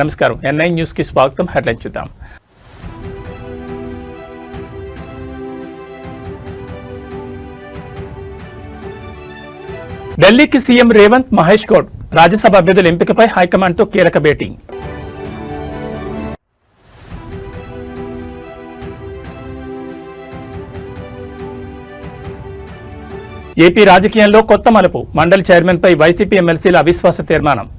నమస్కారం. NI news కి స్వాగతం. హెడ్లైన్ చూద్దాం. ఢిల్లీకి సీఎం రేవంత్, మహేష్ గౌడ్ రాజ్యసభ అభ్యర్థుల ఎంపికపై హైకమాండ్తో కీలక భేటీ. ఏపీ రాజకీయంలో కొత్త మలుపు. మండలి చైర్మన్పై వైసీపీ ఎమ్మెల్సీల అవిశ్వాస తీర్మానం.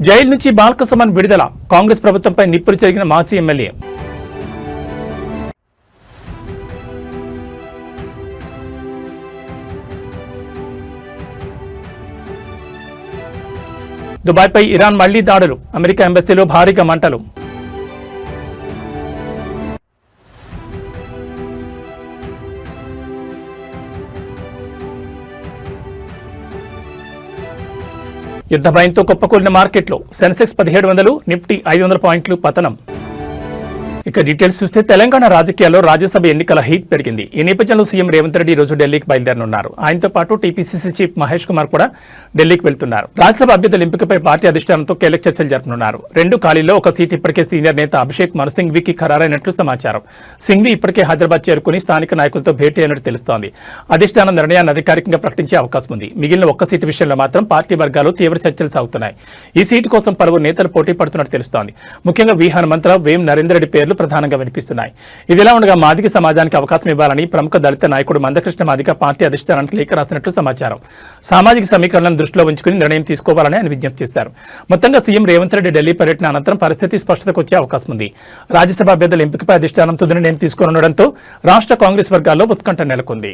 జైలు నుంచి బాల్కసుమన్ విడుదల. కాంగ్రెస్ ప్రభుత్వంపై నిప్పులు చెరిగిన మాజీ ఎమ్మెల్యే. దుబాయ్పై ఇరాన్ మళ్లీ దాడులు. అమెరికా ఎంబసీలో భారీగా మంటలు. యుద్ధ భయంతో కుప్పకూలిన మార్కెట్లో సెన్సెక్స్ 1700, నిఫ్టీ 500 పాయింట్లు పతనం. ఇక డీటెయిల్స్ చూస్తే తెలంగాణ రాజకీయాల్లో రాజ్యసభ ఎన్నికల హీట్ పెరిగింది. ఈ నేపథ్యంలో సీఎం రేవంత్ రెడ్డి ఈ రోజు ఢిల్లీకి బయలుదేరనున్నారు. ఆయనతో పాటు టీపీసీసీ చీఫ్ మహేష్ కుమార్ కూడా ఢిల్లీకి వెళ్తున్నారు. రాజ్యసభ అభ్యర్థుల ఎంపికపై పార్టీ అధిష్టానంతో కీలక చర్చలు జరపనున్నారు. 2 ఖాళీల్లో ఒక సీటు ఇప్పటికే సీనియర్ నేత అభిషేక్ మను సింఘ్వీకి ఖరారైనట్లు సమాచారం. సింఘ్వీ ఇప్పటికే హైదరాబాద్ చేరుకుని స్థానిక నాయకులతో భేటీ అయినట్టు తెలుస్తోంది. అధిష్టానం నిర్ణయాన్ని అధికారికంగా ప్రకటించే అవకాశం ఉంది. మిగిలిన ఒక్క సీటు విషయంలో మాత్రం పార్టీ వర్గాలు తీవ్ర చర్చలు సాగుతున్నాయి. ఈ సీటు కోసం పలువురు నేతలు పోటీ పడుతున్నట్టు తెలుస్తోంది. ముఖ్యంగా వి హనుమంతరావు, వేం నరేందర్ రెడ్డి పేర్లు ప్రధానంగా వినిపిస్తున్నాయి. ఇదిలా ఉండగా మాదిగ సమాజానికి అవకాశం ఇవ్వాలని ప్రముఖ దళిత నాయకుడు మందకృష్ణ మాదిగ పార్టీ అధిష్టానానికి లేఖ రాసినట్లు సమాచారం. సామాజిక సమీకరణలను దృష్టిలో ఉంచుకుని నిర్ణయం తీసుకోవాలని ఆయన విజ్ఞప్తి చేశారు. మొత్తంగా సీఎం రేవంత్ రెడ్డి ఢిల్లీ పర్యటన అనంతరం పరిస్థితి స్పష్టతకు వచ్చే అవకాశం ఉంది. రాజ్యసభ అభ్యర్థుల ఎంపికపై అధిష్టానం తుది నిర్ణయం తీసుకోనుండడంతో రాష్ట్ర కాంగ్రెస్ వర్గాల్లో ఉత్కంఠ నెలకొంది.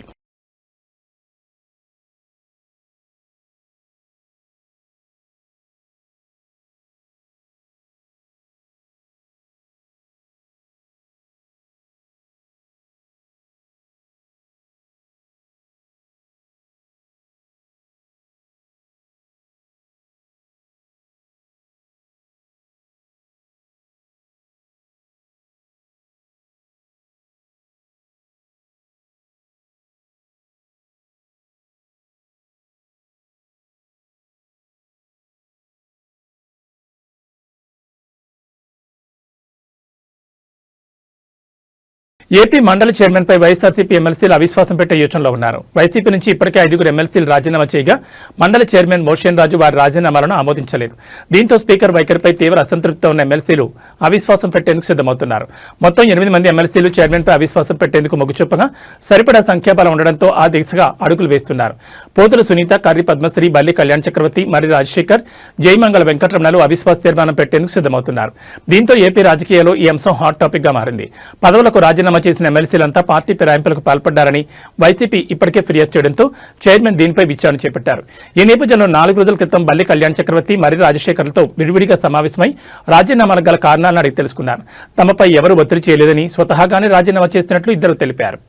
ఏపీ మండలి చైర్మన్ పై వైఎస్ఆర్సీపీ ఎమ్మెల్సీలు అవిశ్వాసం పెట్టే యోచనలో ఉన్నారు. వైసీపీ నుంచి ఇప్పటికే 5 ఎమ్మెల్సీలు రాజీనామా చేయగా మండలి చైర్మన్ మోషన్ రాజు వారి రాజీనామాలను ఆమోదించలేదు. దీంతో స్పీకర్ వైఖరిపై తీవ్ర అసంతృప్తితో ఉన్న ఎమ్మెల్సీలు అవిశ్వాసం పెట్టేందుకు సిద్దమవుతున్నారు. మొత్తం 8 మంది ఎమ్మెల్సీలు చైర్మన్ పై అవిశ్వాసం పెట్టేందుకు మొగ్గు చూపగా సరిపడా సంఖ్యాబలం ఉండడంతో ఆ దిశగా అడుగులు వేస్తున్నారు. పోతుల సునీత, కర్రి పద్మశ్రీ, బల్లి కళ్యాణ్ చక్రవర్తి, మర్రి రాజశేఖర్, జయమంగళ వెంకటరమణలు అవిశ్వాస తీర్మానం పెట్టేందుకు సిద్దమవుతున్నారు. దీంతో ఏపీ రాజకీయాల్లో ఈ అంశం హాట్ టాపిక్ గా మారింది. పదవులకు రాజీనామా చేసిన ఎమ్మెల్సీలంతా పార్టీ ఫిరాయింపులకు పాల్పడ్డారని వైసీపీ ఇప్పటికే ఫిర్యాదు చేయడంతో చైర్మన్ దీనిపై విచారణ చేపట్టారు. ఈ నేపథ్యంలో 4 రోజుల క్రితం బల్లి కళ్యాణ్ చక్రవర్తి, మర్రి రాజశేఖర్లతో విడివిడిగా సమావేశమై రాజీనామాలకు గల కారణాలను అడిగి తెలుసుకున్నారు. తమపై ఎవరూ ఒత్తిడి చేయలేదని, స్వతహాగానే రాజీనామా చేస్తున్నట్లు ఇద్దరు తెలిపారు.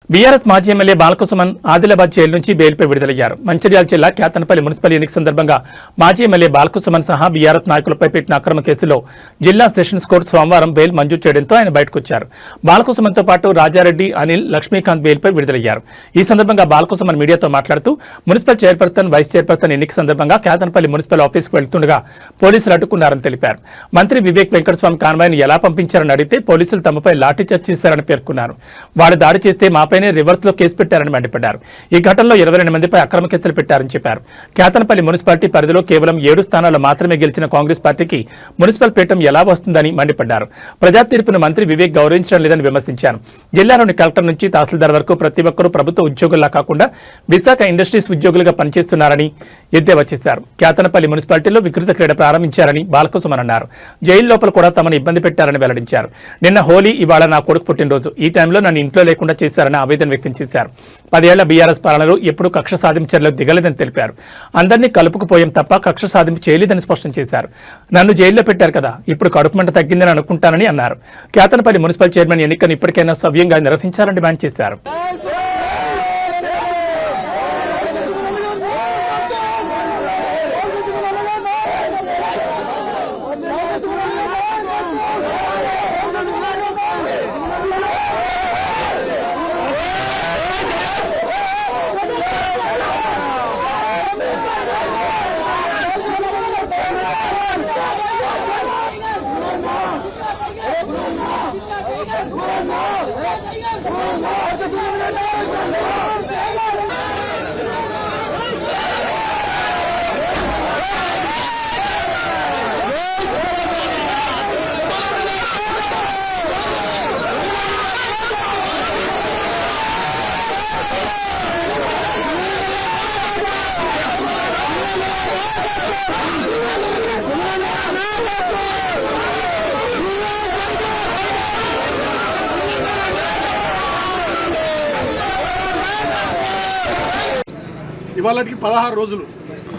బీఆర్ఎస్ మాజీ ఎమ్మెల్యే బాలకసుమన్ ఆదిలాబాద్ జైలు నుంచి బెయిల్పై విడుదలయ్యారు. మంచిర్యాల జిల్లా కేతనపల్లి మున్సిపల్ ఎన్నిక సందర్భంగా మాజీ ఎమ్మెల్యే బాలకసుమన్ సహా బీఆర్ఎస్ నాయకులపై పెట్టిన అక్రమ కేసులో జిల్లా సెషన్స్ కోర్టు సోమవారం బెయిల్ మంజూరు చేయడంతో ఆయన బయటకొచ్చారు. బాలకసుమన్తో పాటు రాజారెడ్డి, అనిల్, లక్ష్మీకాంత్ బెయిల్పై విడుదలయ్యారు. ఈ సందర్భంగా బాలకసుమన్ మీడియాతో మాట్లాడుతూ మున్సిపల్ చైర్పర్సన్, వైస్ చైర్పర్సన్ ఎన్నిక సందర్భంగా కేతనపల్లి మున్సిపల్ ఆఫీస్కు వెళ్తుండగా పోలీసులు అడ్డుకున్నారని తెలిపారు. మంత్రి వివేక్ వెంకటస్వామి కాన్వాయ్ను ఎలా పంపించారని అడిగితే పోలీసులు తమపై లాఠీచార్జ్ చేశారని పేర్కొన్నారు. వాడు దాడి చేస్తే మాపైనే రివర్స్ లో కేసు పెట్టారని మండిపడ్డారు. ఈ ఘటనలో 22 మందిపై అక్రమ కేసులు పెట్టారని చెప్పారు. కేతనపల్లి మున్సిపాలిటీ పరిధిలో కేవలం 7 స్థానాల్లో మాత్రమే గెలిచిన కాంగ్రెస్ పార్టీకి మున్సిపల్ పీఠం ఎలా వస్తుందని మండిపడ్డారు. ప్రజా తీర్పును మంత్రి వివేక్ గౌరవించడం లేదని విమర్శించారు. జిల్లాలోని కలెక్టర్ నుంచి తహసీల్దార్ వరకు ప్రతి ఒక్కరూ ప్రభుత్వ ఉద్యోగుల్లా కాకుండా విశాఖ ఇండస్ట్రీస్ ఉద్యోగులుగా పనిచేస్తున్నారని ఎద్దేవా చేశారు. కేతనపల్లి మున్సిపాలిటీలో వికృత క్రీడ ప్రారంభించారని బాలకసుమన్ అన్నారు. జైలు లోపల కూడా తమను ఇబ్బంది పెట్టారని వెల్లడించారు. నిన్న హోలీ, ఇవాళ నా కొడుకు పుట్టినరోజు. ఈ టైంలో నన్ను ఇంట్లో లేకుండా చేశారని ఆవేదన వ్యక్తం చేశారు. 10 ఏళ్ల బీఆర్ఎస్ పాలనలో ఎప్పుడూ కక్ష సాధించడంలో దిగలేదని తెలిపారు. అందరినీ కలుపుకుపోయాం తప్ప కక్ష సాధింపు చేయలేదని స్పష్టం చేశారు. నన్ను జైల్లో పెట్టారు కదా, ఇప్పుడు కడుపు మంట తగ్గిందని అనుకుంటానని అన్నారు. కేతనపల్లి మున్సిపల్ చైర్మన్ ఎన్నికను ఇప్పటికైనా సవ్యంగా నిర్వహించాలని డిమాండ్ చేశారు. ఇవాళకి 16 రోజులు.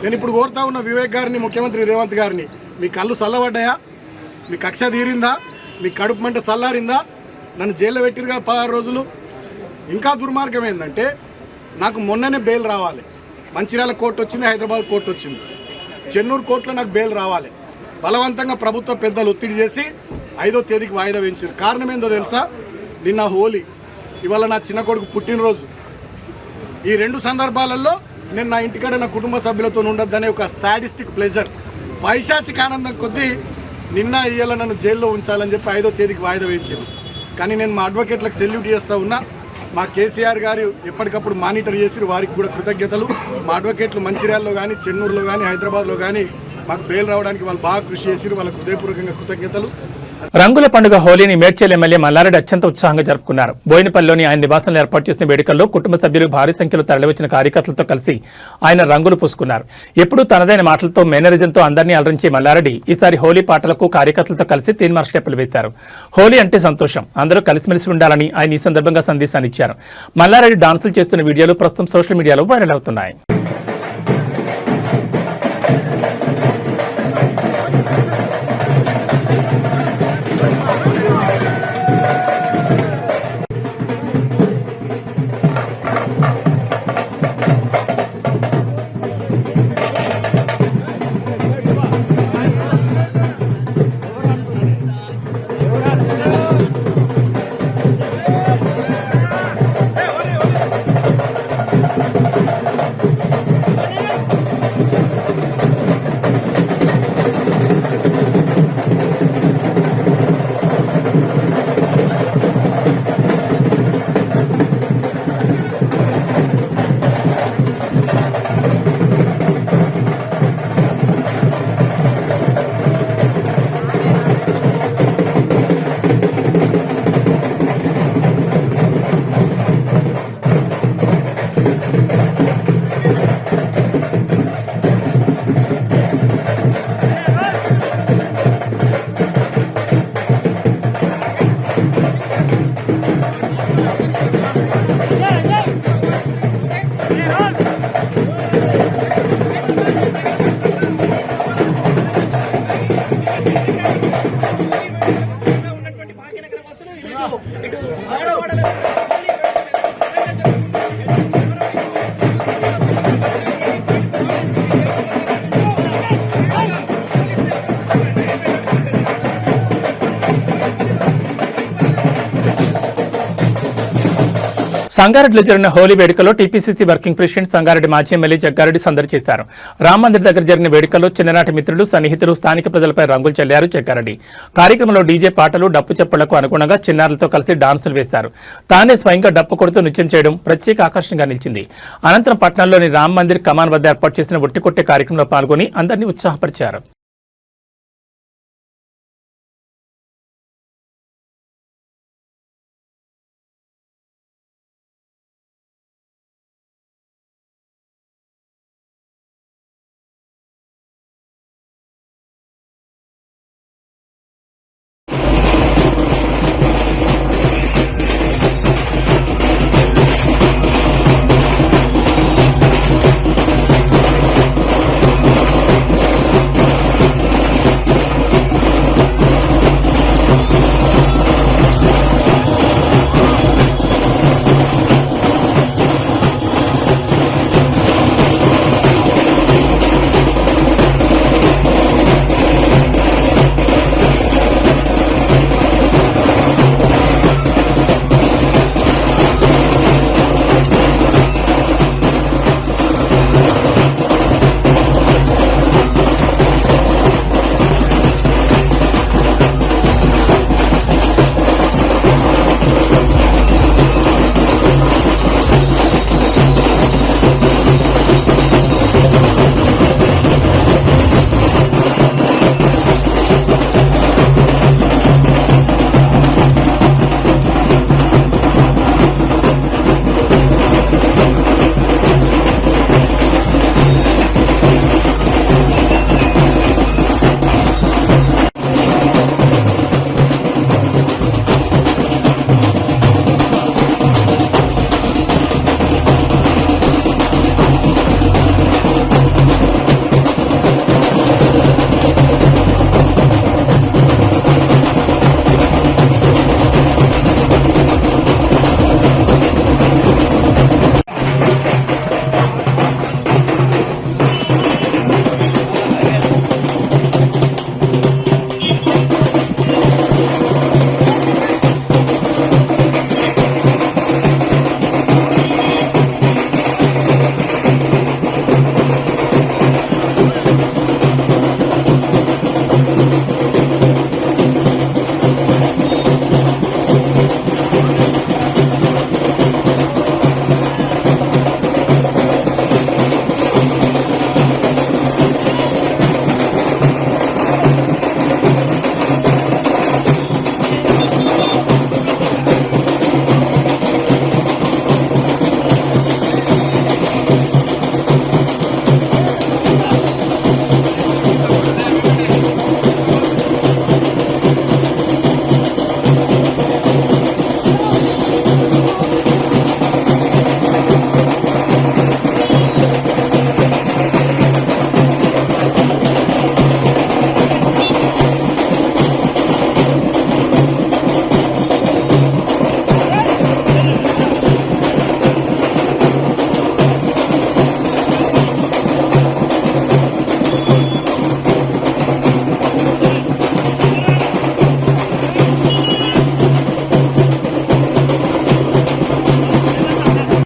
నేను ఇప్పుడు కోరుతా ఉన్న వివేక్ గారిని, ముఖ్యమంత్రి రేవంత్ గారిని, మీ కళ్ళు చల్లబడ్డాయా? మీ కక్ష తీరిందా? మీ కడుపు మంట చల్లారిందా? నన్ను జైల్లో పెట్టిరుగా 16 రోజులు. ఇంకా దుర్మార్గం ఏంటంటే నాకు మొన్ననే బెయిల్ రావాలి. మంచిర్యాల కోర్టు వచ్చింది, హైదరాబాద్ కోర్టు వచ్చింది, చెన్నూరు కోర్టులో నాకు బెయిల్ రావాలి. బలవంతంగా ప్రభుత్వ పెద్దలు ఒత్తిడి చేసి 5వ తేదీకి వాయిదా వేయించారు. కారణం ఏందో తెలుసా? నిన్న హోలీ, ఇవాళ నా చిన్న కొడుకు పుట్టినరోజు. ఈ 2 సందర్భాలలో నేను నా ఇంటికాడ నా కుటుంబ సభ్యులతో ఉండొద్దనే ఒక సాడిస్టిక్ ప్లెజర్, పైశాచిక ఆనందం కొద్దీ నిన్న ఇయ్యాల నన్ను జైల్లో ఉంచాలని చెప్పి 5వ తేదీకి వాయిదా వేయించారు. కానీ నేను మా అడ్వకేట్లకు సెల్యూట్ చేస్తూ ఉన్నా. మా కేసీఆర్ గారు ఎప్పటికప్పుడు మానిటర్ చేసి వారికి కూడా కృతజ్ఞతలు. మా అడ్వకేట్లు మంచిర్యాలలో కానీ, చెన్నూరులో కానీ, హైదరాబాద్లో కానీ మాకు బెయిల్ రావడానికి వాళ్ళు బాగా కృషి చేసి వాళ్ళకు హృదయపూర్వకంగా కృతజ్ఞతలు. రంగుల పండుగ హోలీని మేడ్చల్ ఎమ్మెల్యే మల్లారెడ్డి అత్యంత ఉత్సాహంగా జరుపుకున్నారు. బోయినపల్లిలోని ఆయన నివాసంలో ఏర్పాటు చేసిన వేడుకల్లో కుటుంబ సభ్యులు భారీ సంఖ్యలో తరలివచ్చిన కార్యకర్తలతో కలిసి ఆయన రంగులు పూసుకున్నారు. ఎప్పుడూ తనదైన మాటలతో, మేనరిజంతో అందరినీ అలరించే మల్లారెడ్డి ఈసారి హోలీ పాటలకు కార్యకర్తలతో కలిసి తీన్మార్ స్టెప్పులు వేశారు. హోలీ అంటే సంతోషం, అందరూ కలిసిమెలిసి ఉండాలని ఆయన ఈ సందర్భంగా సందేశాన్ని ఇచ్చారు. మల్లారెడ్డి డాన్సులు చేస్తున్న వీడియోలు ప్రస్తుతం సోషల్ మీడియాలో వైరల్ అవుతున్నాయి. ఉన్నటువంటి భాగ్యనగర బస్సులు సంగారెడ్డిలో జరిగిన హోలీ వేడుకలో టీపీసీసీ వర్కింగ్ ప్రెసిడెంట్ సంగారెడ్డి మాజీ ఎమ్మెల్యే జగ్గారెడ్డి సందడి చేశారు. రామ్ మందిర్ దగ్గర జరిగిన వేడుకల్లో చిన్ననాటి మిత్రులు, సన్నిహితులు, స్థానిక ప్రజలపై రంగులు చల్లారు జగ్గారెడ్డి. కార్యక్రమంలో డీజే పాటలు, డప్పు చప్పుళ్లకు అనుగుణంగా చిన్నారులతో కలిసి డాన్సులు వేశారు. తానే స్వయంగా డప్పు కొడుతూ నృత్యం చేయడం ప్రత్యేక ఆకర్షణగా నిలిచింది. అనంతరం పట్టణంలోని రామ్ మందిర్ కమాన్ వద్ద ఏర్పాటు చేసిన ఒట్టి కొట్టే కార్యక్రమంలో పాల్గొని అందరినీ ఉత్సాహపరిచారు.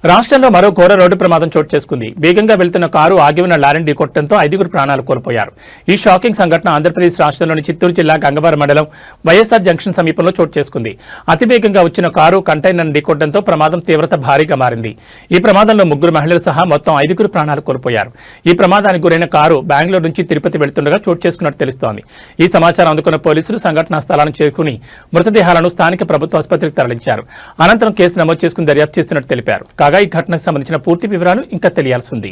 రాష్ట్రంలో మరో ఘోర రోడ్డు ప్రమాదం చోటు చేసుకుంది. వేగంగా వెళ్తున్న కారు ఆగి ఉన్న లారీని ఢీకొట్టడంతో 5గురు ప్రాణాలు కోల్పోయారు. ఈ షాకింగ్ సంఘటన ఆంధ్రప్రదేశ్ రాష్ట్రంలోని చిత్తూరు జిల్లా గంగవరం మండలం వైఎస్ఆర్ జంక్షన్ సమీపంలో చోటు చేసుకుంది. అతివేగంగా వచ్చిన కారు కంటైనర్ను ఢీకొట్టడంతో ప్రమాదం తీవ్రత భారీగా మారింది. ఈ ప్రమాదంలో 3 మహిళలు సహా మొత్తం 5గురు ప్రాణాలు కోల్పోయారు. ఈ ప్రమాదానికి గురైన కారు బెంగళూరు నుంచి తిరుపతి వెళ్తుండగా చోటు చేసుకున్నట్టు తెలుస్తోంది. ఈ సమాచారం అందుకున్న పోలీసులు సంఘటనా స్థలానికి చేరుకుని మృతదేహాలను స్థానిక ప్రభుత్వ ఆసుపత్రికి తరలించారు. అనంతరం కేసు నమోదు చేసుకుని దర్యాప్తు చేస్తున్నట్టు తెలిపారు. కాగా ఈ ఘటనకు సంబంధించిన పూర్తి వివరాలు ఇంకా తెలియాల్సి ఉంది.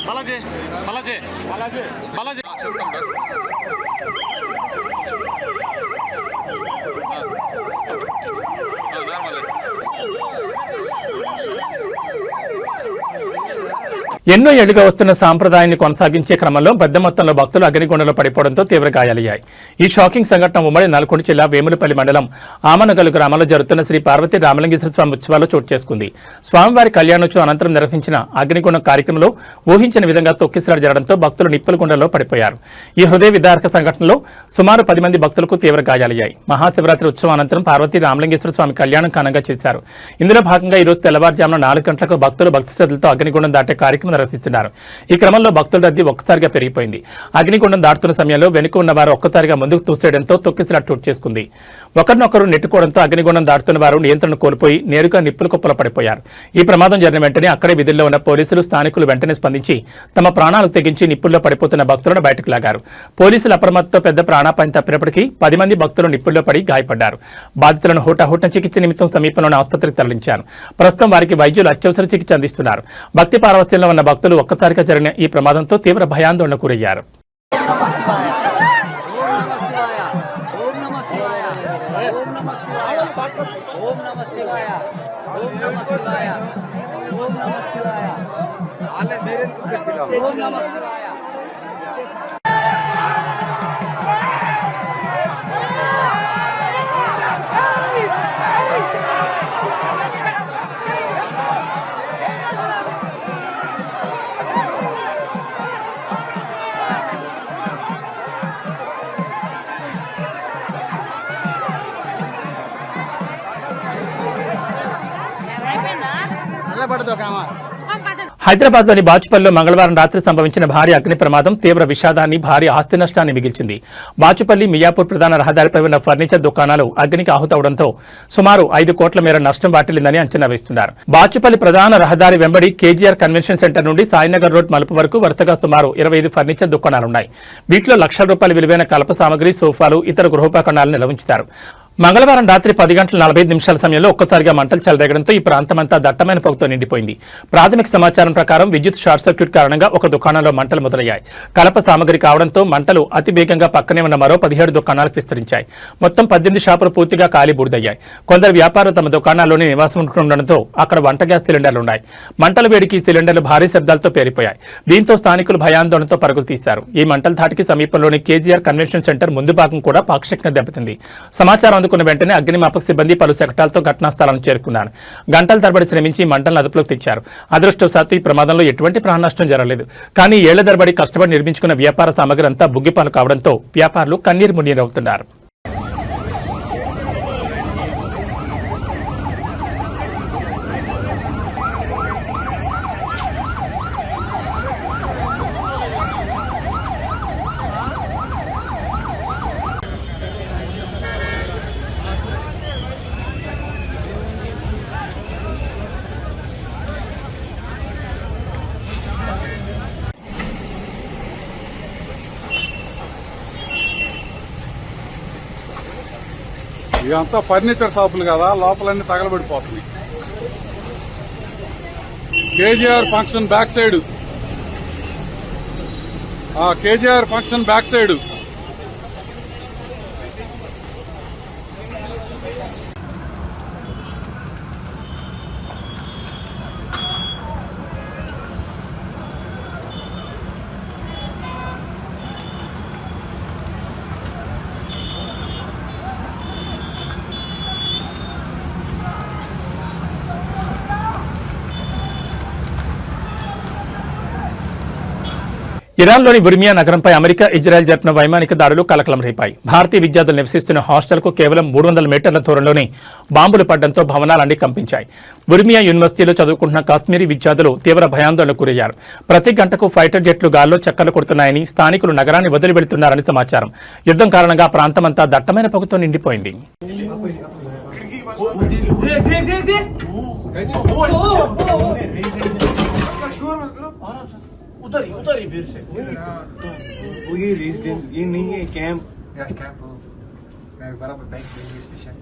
బాలాజీ బాలాజీ బాలాజీ బాలాజీ చెప్తాం నార్మల్ ఎన్నో ఏళ్లుగా వస్తున్న సాంప్రదాయాన్ని కొనసాగించే క్రమంలో పెద్ద మొత్తంలో భక్తులు అగ్నిగుండంలో పడిపోవడంతో తీవ్ర గాయాలయ్యాయి. ఈ షాకింగ్ సంఘటన ఉమ్మడి నల్గొండ జిల్లా వేములపల్లి మండలం ఆమనగల్లు గ్రామంలో జరుగుతున్న శ్రీ పార్వతీ రామలింగేశ్వర స్వామి ఉత్సవాల్లో చోటు చేసుకుంది. స్వామివారి కళ్యాణోత్సవం అనంతరం నిర్వహించిన అగ్నిగుండం కార్యక్రమంలో ఊహించిన విధంగా తొక్కిసలాట జరగడంతో భక్తులు నిప్పుల గుండంలో పడిపోయారు. ఈ హృదయ విదారక సంఘటనలో సుమారు 10 మంది భక్తులకు తీవ్ర గాయాలయ్యాయి. మహాశివరాత్రి ఉత్సవం అనంతరం పార్వతీ రామలింగేశ్వర స్వామి కళ్యాణం ఘనంగా చేశారు. ఇందులో భాగంగా ఈ రోజు తెల్లవారుజామున 4 గంటలకు భక్తులు భక్తి శ్రద్ధలతో అగ్నిగుండం దాటే కార్యక్రమం నిర్వహిస్తున్నారు. ఈ క్రమంలో భక్తుల రద్దీ ఒక్కసారిగా పెరిగిపోయింది. అగ్నిగుండం దాటుతున్న సమయంలో వెనుక ఉన్న వారు ఒక్కసారిగా ముందుకు తూసేయడంతో తొక్కిసలాట చోటు చేసుకుంది. ఒకరినొకరు నెట్టుకోవడంతో అగ్నిగుండం దాటుతున్న వారు నియంత్రణ కోల్పోయి నేరుగా నిప్పుల కుప్పలో పడిపోయారు. ఈ ప్రమాదం జరిగిన వెంటనే అక్కడే విధుల్లో ఉన్న పోలీసులు స్థానికులు వెంటనే స్పందించి తమ ప్రాణాలు తెగించి నిప్పుల్లో పడిపోతున్న భక్తులను బయటకు లాగారు. పోలీసుల అప్రమత్తతో పెద్ద ప్రాణాపాయం తప్పినప్పటికీ 10 మంది భక్తులు నిప్పుల్లో పడి గాయపడ్డారు. బాధితులను హుటాహుటిన చికిత్స నిమిత్తం సమీపంలోని ఆసుపత్రికి తరలించారు. ప్రస్తుతం వారికి వైద్యులు అత్యవసర చికిత్స అందిస్తున్నారు. భక్తి పారవస్యంలో ఉన్న భక్తులు ఒక్కసారిగా జరిగిన ఈ ప్రమాదంతో తీవ్ర భయాందోళనకు గురయ్యారు. హైదరాబాద్లోని బాచుపల్లిలో మంగళవారం రాత్రి సంభవించిన భారీ అగ్ని ప్రమాదం తీవ్ర విషాదాన్ని, భారీ ఆస్తి నష్టాన్ని మిగిల్చింది. బాచుపల్లి మియాపూర్ ప్రధాన రహదారిపై ఉన్న ఫర్నిచర్ దుకాణాలు అగ్నికి ఆహుతవడంతో సుమారు 5 కోట్ల మేర నష్టం వాటిల్లిందని అంచనా వేస్తున్నారు. బాచుపల్లి ప్రధాన రహదారి వెంబడి కేజీఆర్ కన్వెన్షన్ సెంటర్ నుండి సాయినగర్ రోడ్ మలుపు వరకు వరుసగా సుమారు 25 ఫర్నిచర్ దుకాణాలున్నాయి. వీటిలో లక్షల రూపాయల విలువైన కలప సామగ్రి, సోఫాలు, ఇతర గృహోపకరణాలను నిల్వించుతారు. మంగళవారం రాత్రి 10 గంటల 45 నిమిషాల సమయంలో ఒక్కసారిగా మంటలు చెలరేగడంతో ఈ ప్రాంతమంతా దట్టమైన పొగతో నిండిపోయింది. ప్రాథమిక సమాచారం ప్రకారం విద్యుత్ షార్ట్ సర్క్యూట్ కారణంగా ఒక దుకాణంలో మంటలు మొదలయ్యాయి. కలప సామగ్రి కావడంతో మంటలు అతి వేగంగా పక్కనే ఉన్న మరో 17 దుకాణాలకు విస్తరించాయి. మొత్తం 18 షాపులు పూర్తిగా కాలి బూడిదయ్యాయి. కొందరు వ్యాపారులు తమ దుకాణాల్లోనే నివాసం ఉంటుండటంతో అక్కడ వంట గ్యాస్ సిలిండర్లున్నాయి. మంటల వేడికి సిలిండర్లు భారీ శబ్దాలతో పేరిపోయాయి. దీంతో స్థానికులు భయాందోళనతో పరుగులు తీశారు. ఈ మంటల ధాటికి సమీపంలోని కేజీఆర్ కన్వెన్షన్ సెంటర్ ముందు భాగం కూడా పాక్షికంగా దెబ్బతింది. సమాచారం అందుకున్న వెంటనే అగ్నిమాపక సిబ్బంది పలు శకటాలతో ఘటనా స్థలాన్ని చేరుకున్నారు. గంటల తరబడి శ్రమించి మంటలను అదుపులోకి తెచ్చారు. అదృష్టవశాత్తు ఈ ప్రమాదంలో ఎటువంటి ప్రాణ నష్టం జరగలేదు. కానీ ఏళ్ల తరబడి కష్టపడి నిర్మించుకున్న వ్యాపార సామగ్రి అంతా బుగ్గిపాలు కావడంతో వ్యాపారులు కన్నీరు మున్నీరవుతున్నారు. ఇదంతా ఫర్నిచర్ షాపులు కదా, లోపలన్నీ తగలబడిపోతున్నాయి. KGR function back side, KGR function back side ఇరాన్లోని ఉర్మియా నగరంపై అమెరికా, ఇజ్రాయెల్ జరిపిన వైమానిక దాడులు కలకలం రేపాయి. భారతీయ విద్యార్థులు నివసిస్తున్న హాస్టల్కు కేవలం 300 మీటర్ల దూరంలోనే బాంబులు పడడంతో భవనాలన్నీ కంపించాయి. ఉర్మియా యూనివర్సిటీలో చదువుకుంటున్న కాశ్మీరీ విద్యార్థులు తీవ్ర భయాందోళనకు గురయ్యారు. ప్రతి గంటకు ఫైటర్ జెట్లు గాల్లో చక్కర్లు కొడుతున్నాయని, స్థానికులు నగరాన్ని వదిలి వెళుతున్నారని సమాచారం. యుద్ధం కారణంగా ప్రాంతమంతా దట్టమైన పొగతో నిండిపోయింది. उधर ही फिर से तो वो ये रेजिडेंस ये नहीं है कैंप यस कैंप मैं बराबर बैक रेलवे स्टेशन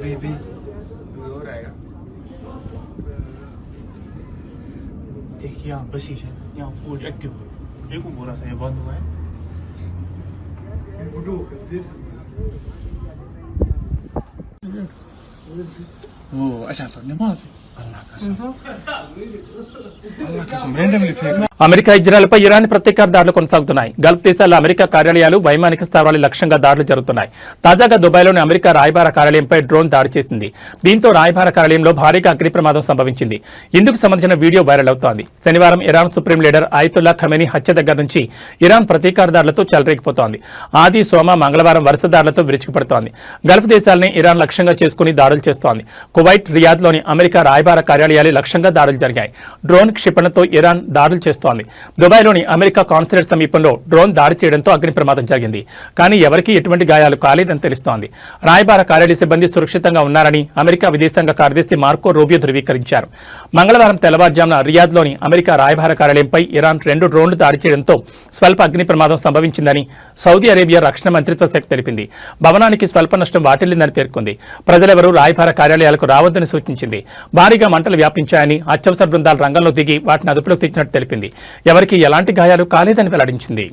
बे हो रहेगा देखिए यहाँ बसी है, यहाँ फूड एक्टिव है, देखो पूरा सा ये बंद हुआ है। Oh, अच्छा तो नमाज अल्लाह कसम अल्लाह कसम randomly फेंक అమెరికా ఇజ్రాయెల్పై ఇరాన్ ప్రతీకార దాడులు కొనసాగుతున్నాయి. గల్ఫ్ దేశాల్లో అమెరికా కార్యాలయాలు, వైమానిక స్థావరాలు లక్ష్యంగా దాడులు జరుగుతున్నాయి. తాజాగా దుబాయ్లోని అమెరికా రాయబార కార్యాలయంపై డ్రోన్ దాడి చేసింది. దీంతో రాయబార కార్యాలయంలో భారీగా అగ్ని ప్రమాదం సంభవించింది. ఇందుకు సంబంధించిన వీడియో వైరల్ అవుతోంది. శనివారం Iran supreme leader Ayatollah Khamenei హత్య దగ్గర నుంచి ఇరాన్ ప్రతీకార దాడులతో చెలరేగిపోతోంది. ఆది, సోమ, మంగళవారం వరుస దాడులతో విరుచుకుపడుతోంది. గల్ఫ్ దేశాలని ఇరాన్ లక్ష్యంగా చేసుకుని దాడులు చేస్తోంది. కువైట్, రియాద్లోని అమెరికా రాయబార కార్యాలయాలు లక్ష్యంగా దాడులు జరిగాయి. డ్రోన్ క్షిపణితో ఇరాన్ దాడులు చేస్తోంది. దుబాయ్లోని అమెరికా కాన్సులేట్ సమీపంలో డ్రోన్ దాడి చేయడంతో అగ్ని ప్రమాదం జరిగింది. కానీ ఎవరికీ ఎటువంటి గాయాలు కాలేదని తెలుస్తోంది. రాయబార కార్యాలయ సిబ్బంది సురక్షితంగా ఉన్నారని అమెరికా విదేశాంగ కార్యదర్శి మార్కో రూబియో ధృవీకరించారు. మంగళవారం తెల్లవారుజామున రియాద్లోని అమెరికా రాయబార కార్యాలయంపై ఇరాన్ 2 డ్రోన్లు దాడి చేయడంతో స్వల్ప అగ్ని ప్రమాదం సంభవించిందని సౌదీ అరేబియా రక్షణ మంత్రిత్వ శాఖ తెలిపింది. భవనానికి స్వల్ప నష్టం వాటిల్లిందని పేర్కొంది. ప్రజలెవరూ రాయబార కార్యాలయాలకు రావద్దని సూచించింది. భారీగా మంటలు వ్యాపించాయని అత్యవసర బృందాలు రంగంలో దిగి వాటిని అదుపులోకి తెచ్చినట్టు తెలిపింది. ఎవరికీ ఎలాంటి గాయాలు కాలేదని వెల్లడించింది.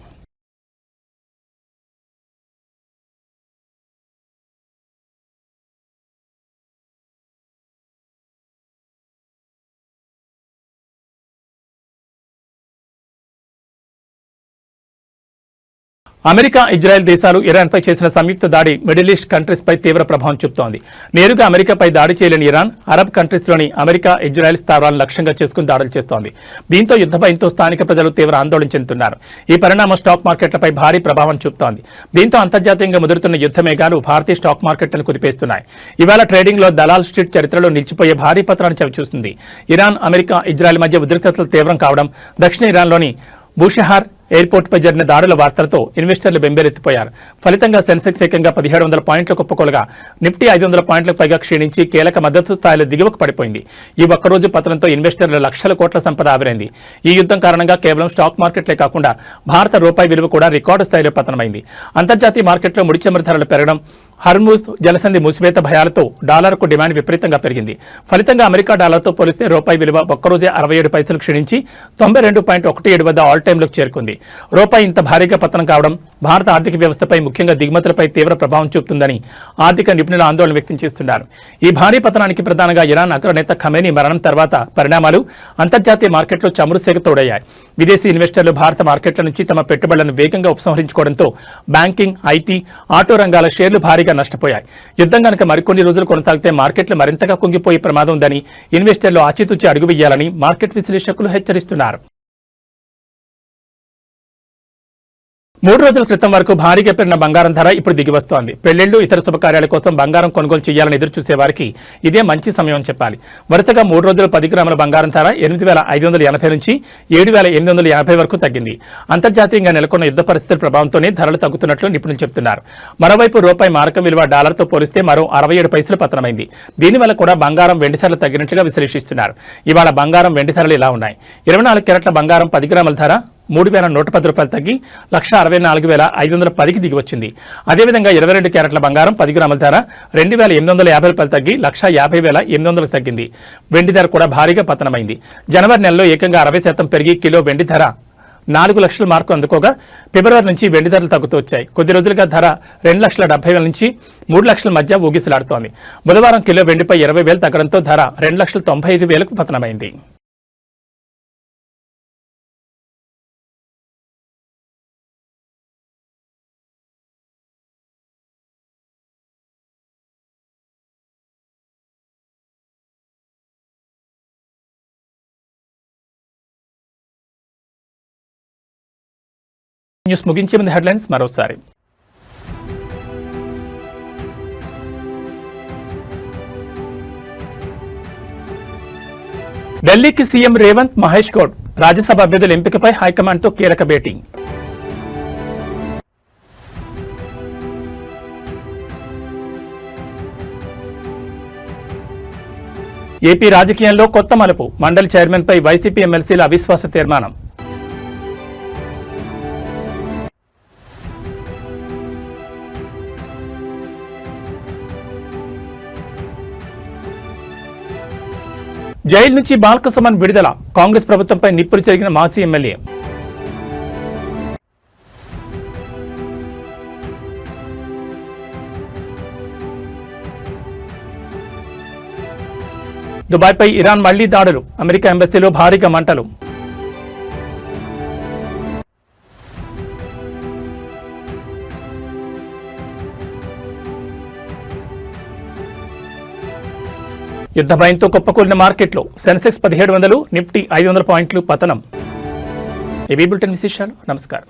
అమెరికా, ఇజ్రాయెల్ దేశాలు ఇరాన్పై చేసిన సంయుక్త దాడి మిడిల్ ఈస్ట్ కంట్రీస్ పై తీవ్ర ప్రభావం చూపుతోంది. నేరుగా అమెరికాపై దాడి చేయలేని ఇరాన్ అరబ్ కంట్రీస్లోని అమెరికా, ఇజ్రాయెల్ స్థావరాలను లక్ష్యంగా చేసుకుని దాడులు చేస్తోంది. దీంతో యుద్ధ భయంతో స్థానిక ప్రజలు తీవ్ర ఆందోళన చెందుతున్నారు. ఈ పరిణామం స్టాక్ మార్కెట్లపై భారీ ప్రభావం చూపుతోంది. దీంతో అంతర్జాతీయంగా ముదురుతున్న యుద్ధ మేఘాలు భారతీయ స్టాక్ మార్కెట్లను కుదిపేస్తున్నాయి. ఇవాళ ట్రేడింగ్లో దలాల్ స్ట్రీట్ చరిత్రలో నిలిచిపోయే భారీ పతనాన్ని చవిచూస్తుంది. ఇరాన్, అమెరికా, ఇజ్రాయెల్ మధ్య ఉద్రిక్తతలు తీవ్రం కావడం, దక్షిణ ఇరాన్లోని బూషహార్ ఎయిర్పోర్టుపై జరిగిన దాడుల వార్తలతో ఇన్వెస్టర్లు బెంబేలెత్తిపోయారు. ఫలితంగా సెన్సెక్స్ ఏకంగా 1700 పాయింట్ల కుప్పకొలగా నిఫ్టీ 500 పాయింట్లకు పైగా క్షీణించి కీలక మద్దతు స్థాయిలో దిగువకు పడిపోయింది. ఈ ఒక్కరోజు పతనంతో ఇన్వెస్టర్ల లక్షల కోట్ల సంపద ఆవిరైంది. ఈ యుద్ధం కారణంగా కేవలం స్టాక్ మార్కెట్లే కాకుండా భారత రూపాయి విలువ కూడా రికార్డు స్థాయిలో పతనమైంది. అంతర్జాతీయ మార్కెట్లో ముడి చమురు ధరలు పెరగడం, హర్మూజ్ జలసంధి మూసివేత భయాలతో డాలర్కు డిమాండ్ విపరీతంగా పెరిగింది. ఫలితంగా అమెరికా డాలర్తో పోలిస్తే రూపాయి విలువ ఒక్కరోజే 67 పైసలు క్షీణించి 92.17 వద్ద ఆల్ టైంలోకి చేరుకుంది. రూపాయి ఇంత భారీగా పతనం కావడం భారత ఆర్థిక వ్యవస్థపై, ముఖ్యంగా దిగుమతులపై తీవ్ర ప్రభావం చూపుతుందని ఆర్థిక నిపుణులు ఆందోళన వ్యక్తం చేస్తున్నారు. ఈ భారీ పతనానికి ప్రధానంగా ఇరాన్ అగ్రనేత ఖమేనీ మరణం తర్వాత పరిణామాలు అంతర్జాతీయ మార్కెట్లో చమురు సేగ తోడయ్యాయి. విదేశీ ఇన్వెస్టర్లు భారత మార్కెట్ల నుంచి తమ పెట్టుబడులను వేగంగా ఉపసంహరించుకోవడంతో బ్యాంకింగ్, ఐటీ, ఆటో రంగాల షేర్లు భారీగా నష్టపోయాయి. యుద్ధం కనుక మరికొన్ని రోజులు కొనసాగితే మార్కెట్లు మరింతగా కుంగిపోయే ప్రమాదం ఉందని ఇన్వెస్టర్లు ఆచితూచి అడుగు వేయాలని మార్కెట్ విశ్లేషకులు హెచ్చరిస్తున్నారు. 3 రోజుల క్రితం వరకు భారీగా పెరిగిన బంగారం ధర ఇప్పుడు దిగివస్తోంది. పెళ్లిళ్లు, ఇతర శుభకార్యాల కోసం బంగారం కొనుగోలు చేయాలని ఎదురు చూసేవారికి ఇదే మంచి సమయం అని చెప్పాలి. వరుసగా 3 రోజులు 10 గ్రాముల బంగారం ధర 8,580 నుంచి 7,850 వరకు తగ్గింది. అంతర్జాతీయంగా నెలకొన్న యుద్ధ పరిస్థితుల ప్రభావంతోనే ధరలు తగ్గుతున్నట్లు నిపుణులు చెబుతున్నారు. మరోవైపు రూపాయి మారకం విలువ డాలర్తో పోలిస్తే మరో 67 పైసలు పతనమైంది. దీనివల్ల కూడా బంగారం, వెండి ధరలు తగ్గినట్లుగా విశ్లేషిస్తున్నారు. ఇవాళ బంగారం, వెండి ధరలు ఇలా ఉన్నాయి. 24 క్యారెట్ల బంగారం 10 గ్రాముల ధర 3,110 రూపాయలు తగ్గి 1,64,510కి దిగి వచ్చింది. అదేవిధంగా 22 క్యారెట్ల బంగారం 10 గ్రాముల ధర 2,850 రూపాయలు తగ్గి 1,50,800కి తగ్గింది. వెండి ధర కూడా భారీగా పతనమైంది. జనవరి నెలలో ఏకంగా 60% పెరిగి కిలో వెండి ధర 4 లక్షల మార్కు అందుకోగా ఫిబ్రవరి నుంచి వెండి ధరలు తగ్గుతూ వచ్చాయి. కొద్ది రోజులుగా ధర 2,70,000 నుంచి 3 లక్షల మధ్య ఊగిసలాడుతోంది. బుధవారం కిలో వెండిపై 20,000 తగ్గడంతో ధర 2,95,000కు పతనమైంది. న్యూస్ ముగించే ముందు హెడ్లైన్స్ మరోసారి. ఢిల్లీకి సీఎం రేవంత్, మహేష్ గౌడ్ రాజ్యసభ అభ్యర్థుల ఎంపికపై హైకమాండ్తో కీలక భేటీ. ఏపీ రాజకీయాల్లో కొత్త మలుపు, మండలి చైర్మన్పై వైసీపీ ఎమ్మెల్సీల అవిశ్వాస తీర్మానం. జైలు నుంచి బాల్కసుమన్ విడుదల, కాంగ్రెస్ ప్రభుత్వంపై నిప్పులు చెరిగిన మాజీ ఎమ్మెల్యే. దుబాయ్పై ఇరాన్ మళ్లీ దాడులు, అమెరికా ఎంబసీలో భారీగా మంటలు. యుద్ధ భయంతో కుప్పకూలిన మార్కెట్లో సెన్సెక్స్ 1700, నిఫ్టీ 500 పాయింట్లు పతనం. ఏబీ బులెటిన్ విశేషాలు. నమస్కారం.